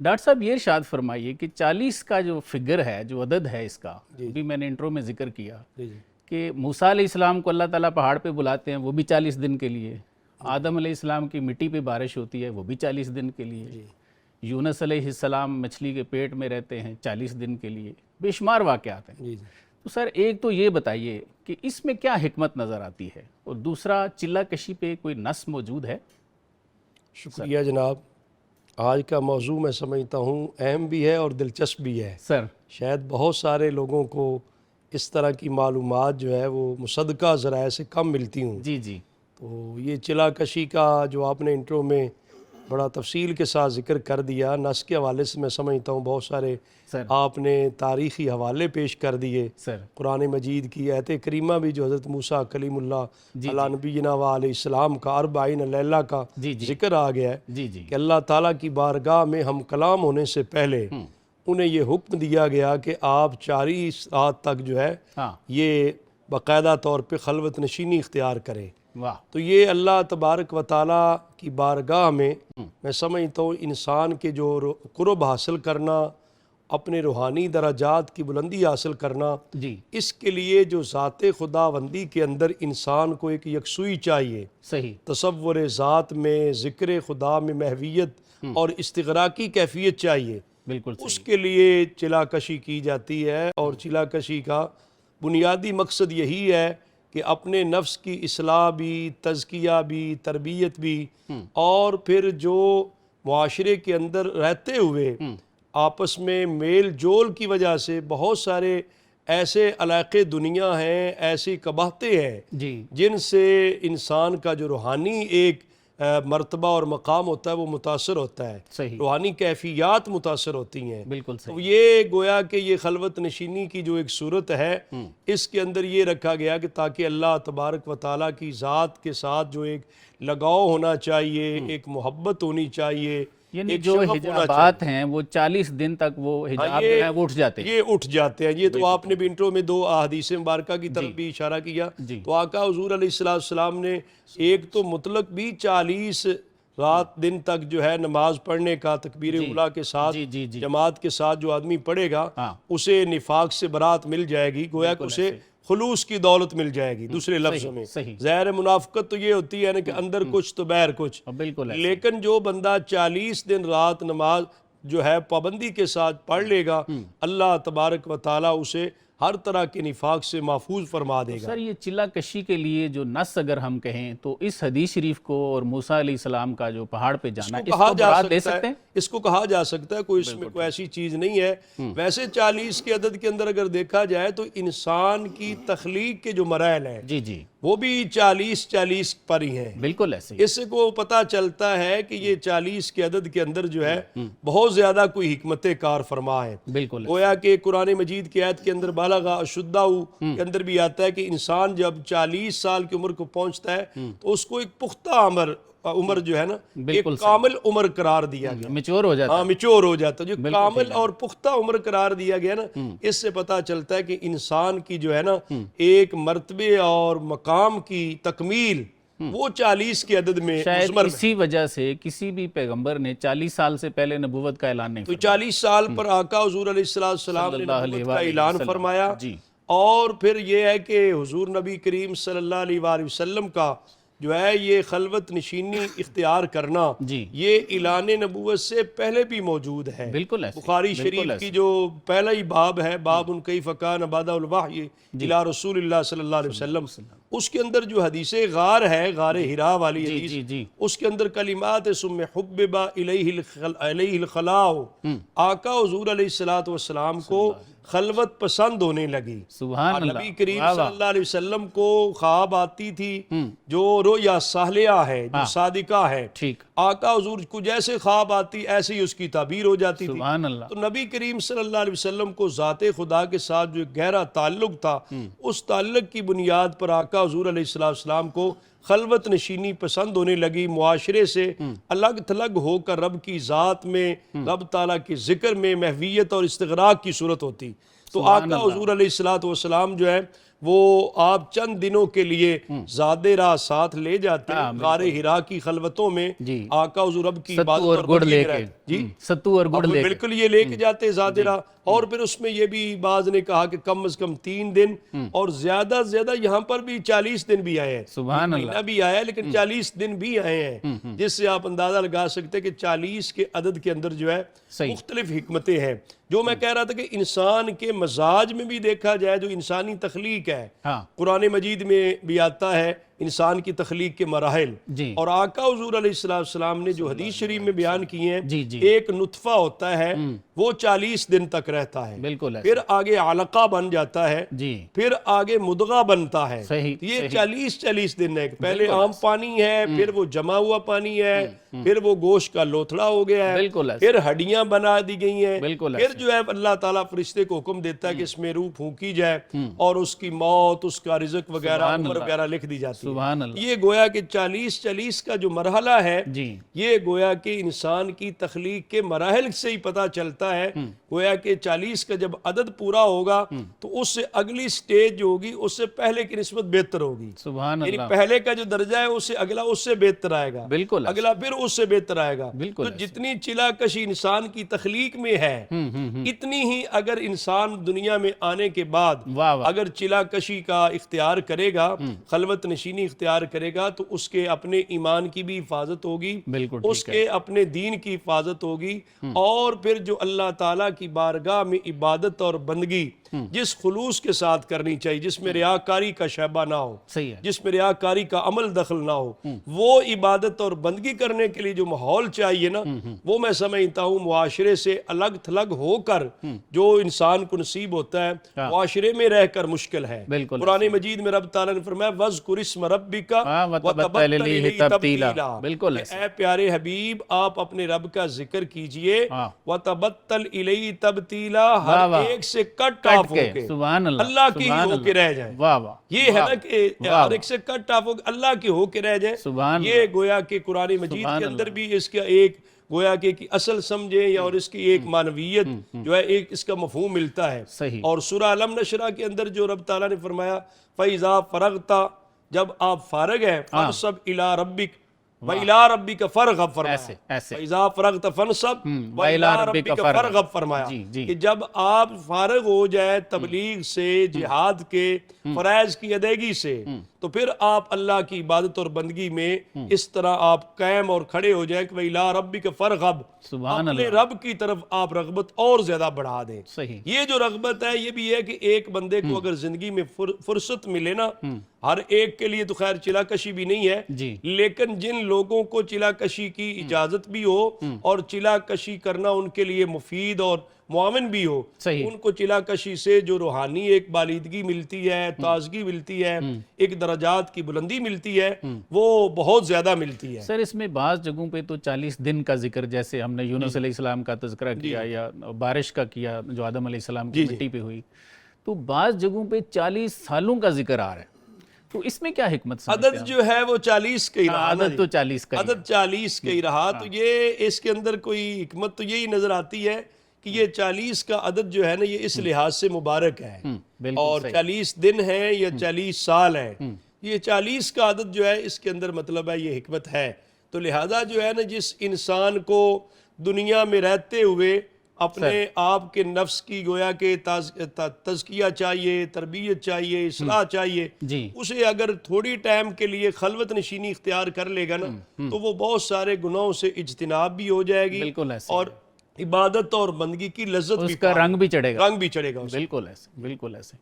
Doctor साहब ये इरशाद फरमाइए कि 40 का जो फिगर है, जो अदद है इसका, जी। अभी मैंने इंट्रो में जिक्र किया जी जी कि मूसा अलैहिस्सलाम को अल्लाह ताला पहाड़ पे बुलाते हैं, वो भी 40 दिन के लिए। आदम अलैहिस्सलाम की मिट्टी पे बारिश होती है, वो भी 40 दिन के लिए। जी यूनुस अलैहिस्सलाम मछली के पेट में रहते हैं 40 दिन के लिए। बेशुमार वाक़यात हैं। जी जी। तो सर एक तो ये बताइए कि इसमें क्या हिकमत नज़र आती है, और दूसरा चिल्ला कशी पे कोई नस मौजूद है? शुक्रिया जनाब। आज का मौजू मैं समझता हूँ अहम भी है और दिलचस्प भी है। सर शायद बहुत सारे लोगों को इस तरह की मालूमात जो है वो मुसद्दक़ा ज़राए से कम मिलती हूँ। जी जी तो ये चिलाकशी का जो आपने इंट्रो में बड़ा तफसील के साथ ज़िक्र कर दिया, नस के हवाले से मैं समझता हूँ बहुत सारे सर आपने तारीख़ी हवाले पेश कर दिए। सर कुरान मजीद की आयत करीमा भी जो हज़रत मूसा कलीमुल्लाह जी, अला नबीना व अलैहिस्सलाम का 40 लैला का जी जी ज़िक्र आ गया है जी जी कि अल्लाह ताला की बारगाह में हम कलाम होने से पहले उन्हें ये हुक्म दिया गया कि आप 40 रात तक जो है हाँ ये बाकायदा तौर पे खलवत नशीनी इख्तियार करें। वाह तो ये अल्लाह तबारक व ताला की बारगाह में मैं समझता हूँ इंसान के जो कुर्ब हासिल करना, अपने रूहानी दराजात की बुलंदी हासिल करना, जी इसके लिए जो ज़ात खुदाबंदी के अंदर इंसान को एक यकसुई चाहिए, सही तसव्वुर ज़ात में ज़िक्र खुदा में महवियत और इस्तिग़राक़ी कैफियत चाहिए। बिल्कुल सही उसके लिए चिलाकशी की जाती है और चिलाकशी का बुनियादी मकसद यही है कि अपने नफ्स की इस्लाह भी, तज़किया भी, तरबियत भी, और फिर जो मुआशरे के अंदर रहते हुए आपस में मेल जोल की वजह से बहुत सारे ऐसे इलाक़े दुनिया हैं, ऐसी कबाहतें हैं जी जिनसे इंसान का जो रूहानी एक मर्तबा और मकाम होता है वो मुतासर होता है, सही रूहानी कैफियत मुतासर होती हैं। बिल्कुल तो सही ये गोया कि ये खलवत नशीनी की जो एक सूरत है इसके अंदर ये रखा गया कि ताकि अल्लाह तबारक व ताला की ज़ात के साथ जो एक लगाव होना चाहिए, एक मोहब्बत होनी चाहिए, यानी एक जो शगफ होना हिजाबात हैं वो 40 दिन तक वो हिजाब जो है वो उठ जाते हैं। ये उठ जाते हैं। ये तो आपने भी इंट्रो में 2 अहादीस मुबारका की तरफ भी इशारा किया। जी। तो आका हुजूर अलैहिस्सलाम ने एक तो मुतलक भी 40 रात दिन तक जो है नमाज पढ़ने का तकबीर जी। उला के साथ जी जी जी जमात के साथ जो आदमी पढ़ेगा हाँ उसे निफाक से बरात मिल जाएगी, गोया कि बिल्कुल उसे ऐसे। खुलूस की दौलत मिल जाएगी। दूसरे लफ्ज़ों में सही ज़ाहिर मुनाफ़क़त तो ये होती है ना कि अंदर कुछ तो बाहर कुछ। बिल्कुल ऐसे। लेकिन जो बंदा 40 दिन रात नमाज जो है पाबंदी के साथ पढ़ लेगा, अल्लाह तबारक व ताला उसे हर तरह के निफाक से महफूज फरमा देगा। सर ये चिल्ला कशी के लिए जो नस अगर हम कहें तो इस हदीस शरीफ को और मूसा अलैहिस्सलाम का जो पहाड़ पे जाना, इसको कहा इसको जा बरात दे सकता सकते है, हैं? इसको कहा जा सकता है, कोई इसमें कोई ऐसी चीज़ नहीं है। वैसे 40 के अदद के अंदर अगर देखा जाए तो इंसान की तख्लीक के जो मराइल हैं जी जी वो भी 40 पर ही हैं। बिल्कुल ऐसे। इससे को पता चलता है कि ये 40 के अदद के अंदर जो है बहुत ज़्यादा कोई हिकमत कार फरमा है। बिल्कुल गोया कि कुरान मजीद की आयत के अंदर बालगा अशुद्दाहु के अंदर भी आता है कि इंसान जब 40 साल की उम्र को पहुंचता है तो उसको एक पुख्ता उम्र जो है ना, एक कामिल उम्र करार दिया गया, मैच्योर हो जाता हाँ मिच्योर हो जाता है। जो बिल्कुल कामिल ठीक और पुख्ता उम्र करार दिया गया ना, इससे पता चलता है कि इंसान की जो है ना एक मर्तबे और मकाम की तकमील वो 40 के अदद में शायद मुज़मर इसी वजह से किसी भी पैगंबर ने 40 साल से पहले नबूवत का ऐलान नहीं तो फरमाया। 40 साल पर आका हुजूर अलैहिस्सलाम ने सल्लल्लाहु नबूवत का अलैहि ऐलान वसल्लम। फरमाया। जी और फिर ये है कि हुजूर नबी करीम सल्लल्लाहु अलैहि वसल्लम का जो है ये खलवत नशीनी इख्तियार करना जी ये ऐलान नबूवत से पहले भी मौजूद है। बिल्कुल ऐसे। बुखारी शरीफ की जो पहला ही बाब है, बाब उन कई फ़कान बादल वही इला रसूलिल्लाह सल्लल्लाहु अलैहि वसल्लम, उसके अंदर जो हदीसे गार है, गार हिरा वाली जी हदीस, जी जी उसके अंदर कलिमात सुम्मे हुब्बिबा इलैहिल खलाउ, आका हुजूर अलैहिस्सलातु वस्सलाम को खलवत पसंद होने लगी। सुभान अल्लाह। नबी करीम वाह वाह। सल्लल्लाहु अलैहि वसल्लम को ख्वाब आती थी जो रोया सालिया है, जो सादिका है। ठीक आका हुजूर को जैसे ख्वाब आती ऐसे ही उसकी ताबीर हो जाती थी। सुभान अल्लाह। तो नबी करीम सल्लल्लाहु अलैहि वसल्लम को ज़ाते खुदा के साथ जो गहरा ताल्लुक था, उस ताल्लुक की बुनियाद पर आका हुजूर अलैहिस्सलाम को खलवत नशीनी पसंद होने लगी। मुआशरे से अलग थलग होकर रब की ज़ात में, रब ताला के ज़िक्र में महवियत और इस्तिग़राक़ की सूरत होती। तो आका हुजूर अलैहिस्सलाम जो है वो आप चंद दिनों के लिए ज़ादे राह साथ ले जाते हैं गारे हिरा की खलवतों में, जी। आका हुज़ूर रब की सत्तू इबादत और और गुड़ बंदगी में लेके, रहते। जी सत्तू और गुड़ अब लेके, बिल्कुल ये लेके जाते ज़ादे राह। और फिर उसमें ये भी बाज ने कहा कि कम से कम 3 दिन और ज्यादा से ज्यादा यहाँ पर भी 40 दिन भी आए हैं, सुभान एक महीना भी आया है लेकिन 40 दिन भी आए हैं, जिससे आप अंदाजा लगा सकते हैं कि 40 के अदद के अंदर जो है सही। मुख्तलिफ हिकमतें हैं। जो मैं कह रहा था कि इंसान के मजाज में भी देखा जाए, जो इंसानी तख्लीक है, हाँ कुरान मजीद में भी आता है इंसान की तख्लीक के मराहिल, जी और आका हुज़ूर अलैहिस्सलाम ने जो हदीस शरीफ में बयान किए हैं, जी जी एक नुतफा होता है वो 40 दिन तक रहता है, बिल्कुल ऐसे। फिर आगे अलका बन जाता है, जी फिर आगे मुदगा बनता है। सही, तो ये सही। 40 दिन है। पहले बिल्कुल आम पानी है, फिर वो जमा हुआ पानी है, फिर वो गोश्त का लोथड़ा हो गया है, बिल्कुल ऐसे। फिर हड्डियां बना दी गई हैं, बिल्कुल फिर ऐसे। जो है अल्लाह ताला फरिश्ते को हुक्म देता है कि इसमें रूह फूंकी जाए और उसकी मौत, उसका रिज़्क वगैरह, सुभान उम्र अल्लाह। वगैरह लिख दी जाती है। सुभान अल्लाह। ये गोया कि 40 का जो मरहला है, जी ये गोया कि इंसान की तख्लीक के मराहल से ही पता चलता है। गोया कि 40 का जब अदद पूरा होगा तो उससे अगली स्टेज जो होगी उससे पहले की निस्बत बेहतर होगी। सुभान यानी अल्लाह। पहले का जो दर्जा है उससे अगला उससे बेहतर आएगा, बिल्कुल ऐसे। अगला फिर उससे बेहतर आएगा। बिल्कुल तो ऐसे। जितनी चिलाकशी इंसान की तख्लीक में है, इतनी ही अगर इंसान दुनिया में आने के बाद वाह वाह। अगर चिलाकशी का इख्तियार करेगा, खलवत नशीनी इख्तियार करेगा, तो उसके अपने ईमान की भी हिफाजत होगी, बिल्कुल ठीक है। उसके अपने दीन की हिफाजत होगी, और फिर जो अल्लाह ताला की बारगाह में इबादत और बंदगी जिस खुलूस के साथ करनी चाहिए, जिसमें रियाकारी का शैबा ना हो, सही है। जिसमें रियाकारी का अमल दखल ना हो, वो इबादत और बंदगी करने के लिए जो माहौल चाहिए ना, वो मैं समझता हूँ मुआशरे से अलग थलग होकर जो इंसान को नसीब होता है, हाँ। मुआशरे में रहकर मुश्किल है। बिल्कुल कुरान मजीद में रब ताला ने फरमाया वज़कुर इस्म रब्बिका हाँ, वतबत्तल इलैहि तब्तीला। बिल्कुल ऐसे। ऐ प्यारे हबीब, आप अपने रब का जिक्र कीजिए, हाँ। वतबत्तल इलैहि तब्तीला, वाह, हर वाह। एक से कट कट ऑफ के, होके सुभान अल्लाह, अल्लाह की सुभान होके अल्लाह। रह जाए। वाह वाह। ये है वाह, ना कि वाह, हर एक से कट ऑफ होके अल्लाह की होके रह जाए। सुभान ये गोया कि कुरान मजीद सुभान के अंदर अल्लाह। भी इसका एक गोया कि असल समझे या और इसकी एक मानवीयत जो है, एक इसका मफहूम मिलता है। सही। और सूरह अलम नशरा के अंदर जो रब ताला ने फरमाया फैज़ा फरगता, जब आप फारग हैं, फनसब इला रब्बिक व इला रब्बिका फरगब फरमाया। ऐसे ऐसे। फैज़ा फरगता फनसब व इला रब्बिका फरगब फरमाया जी, जी। कि जब आप फारग हो जाए तबलीग से, जिहाद के फराइज की अदायगी से, तो फिर आप अल्लाह की इबादत और बंदगी में इस तरह आप कायम और खड़े हो जाए कि इला रब्बिका फरगब, सुभान अपने अल्लाह। रब की तरफ आप रगबत और ज्यादा बढ़ा दें। सही। ये जो रगबत है, ये भी है कि एक बंदे को अगर जिंदगी में फुर्सत मिले ना, हर एक के लिए तो खैर चिलाकशी भी नहीं है जी। लेकिन जिन लोगों को चिलाकशी की इजाजत भी हो और चिलाकशी करना उनके लिए मुफीद और मुआविन भी हो, सही। उनको चिलाकशी से जो रूहानी एक बालिदगी मिलती है, ताजगी मिलती है, एक दर्जात की बुलंदी मिलती है, वो बहुत ज्यादा मिलती है। सर इसमें बाज़ जगहों पे तो 40 दिन का जिक्र, जैसे हमने यूनुस अलैहिस्सलाम का तज़किरा किया या बारिश का किया जो आदम अलैहिस्सलाम की मिट्टी पे हुई, तो बाज़ जगहों पे 40 सालों का जिक्र आ रहा है, तो इसमें क्या हिकमत समझते अदद हैं? जो है वो 40 का ही रहा ना आदत जी। तो 40 का ही है। अदद 40 का ही रहा, तो ये इसके अंदर कोई हिकमत तो यही नजर आती है कि ये 40 का अदद जो है ना, ये इस लिहाज से मुबारक है, बिल्कुल और सही। 40 दिन है या 40 साल है, ये 40 का अदद जो है इसके अंदर मतलब है ये हिकमत है। तो लिहाजा जो है ना, जिस इंसान को दुनिया में रहते हुए अपने आप के नफ्स की गोया के तज़किया चाहिए, तरबियत चाहिए, इस्लाह चाहिए, जी। उसे अगर थोड़ी टाइम के लिए खलवत नशीनी इख्तियार कर लेगा ना, तो वो बहुत सारे गुनाहों से इज्तिनाब भी हो जाएगी, बिल्कुल ऐसे। और इबादत और बंदगी की लज्जत भी उसका रंग भी चढ़ेगा। रंग भी चढ़ेगा उसका। बिल्कुल ऐसे, बिल्कुल ऐसे।